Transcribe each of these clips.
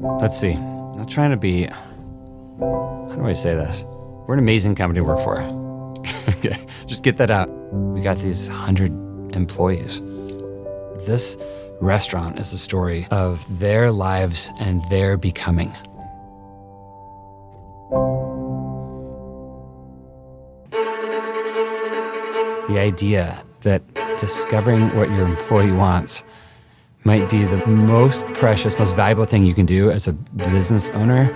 Let's see. I'm not trying to be... How do I say this? We're an amazing company to work for. Okay, just get that out. We got these 100 employees. This restaurant is the story of their lives and their becoming. The idea that discovering what your employee wants might be the most precious, most valuable thing you can do as a business owner.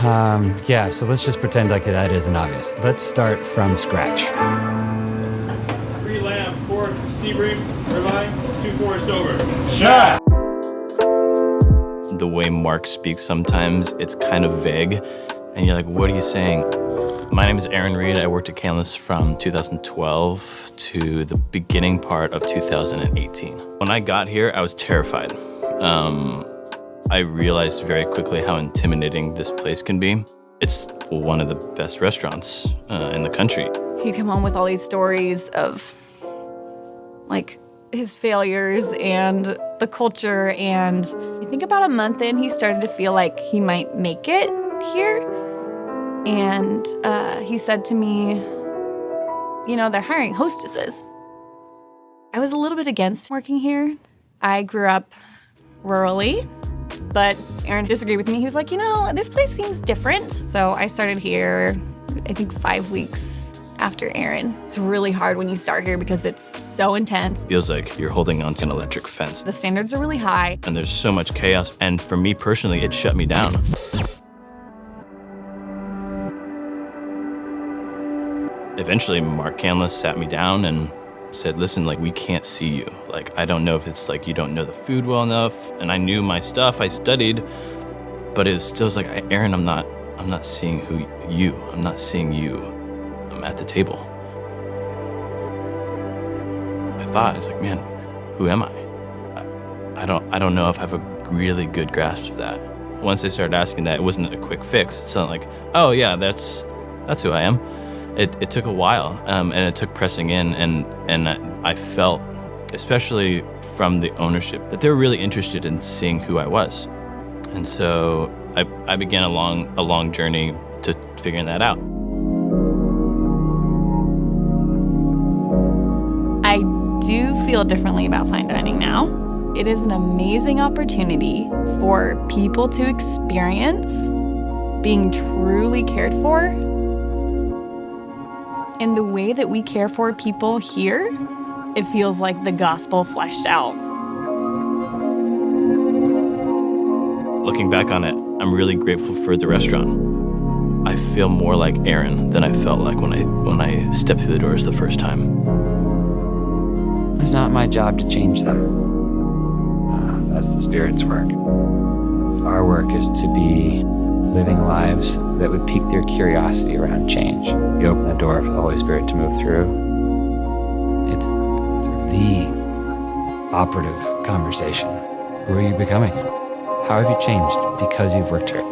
So let's just pretend like that isn't obvious. Let's start from scratch. 3 lamb, pork, Sebring, ribeye, 2 forest over. Sure. The way Mark speaks sometimes, it's kind of vague, and you're like, what are you saying? My name is Aaron Reed. I worked at Canlis from 2012 to the beginning part of 2018. When I got here, I was terrified. I realized very quickly how intimidating this place can be. It's one of the best restaurants in the country. He'd come home with all these stories of, like, his failures and the culture, and I think about a month in, he started to feel like he might make it here. And he said to me, you know, they're hiring hostesses. I was a little bit against working here. I grew up rurally, but Aaron disagreed with me. He was like, you know, this place seems different. So I started here, I think 5 weeks after Aaron. It's really hard when you start here because it's so intense. Feels like you're holding onto an electric fence. The standards are really high. And there's so much chaos. And for me personally, it shut me down. Eventually, Mark Canlis sat me down and said, listen, like, we can't see you. Like, I don't know if it's like you don't know the food well enough. And I knew my stuff, I studied, but it was still like, Aaron, I'm not seeing I'm not seeing you at the table. I thought, it's like, man, who am I? I don't know if I have a really good grasp of that. Once they started asking that, it wasn't a quick fix. It's not like, oh yeah, that's who I am. It took a while, and it took pressing in, and I felt, especially from the ownership, that they were really interested in seeing who I was. And so I began a long journey to figuring that out. I do feel differently about fine dining now. It is an amazing opportunity for people to experience being truly cared for. And the way that we care for people here, it feels like the gospel fleshed out. Looking back on it, I'm really grateful for the restaurant. I feel more like Aaron than I felt like when I stepped through the doors the first time. It's not my job to change them. That's the Spirit's work. Our work is to be living lives that would pique their curiosity around change. You open the door for the Holy Spirit to move through. It's sort of the operative conversation. Who are you becoming? How have you changed because you've worked here?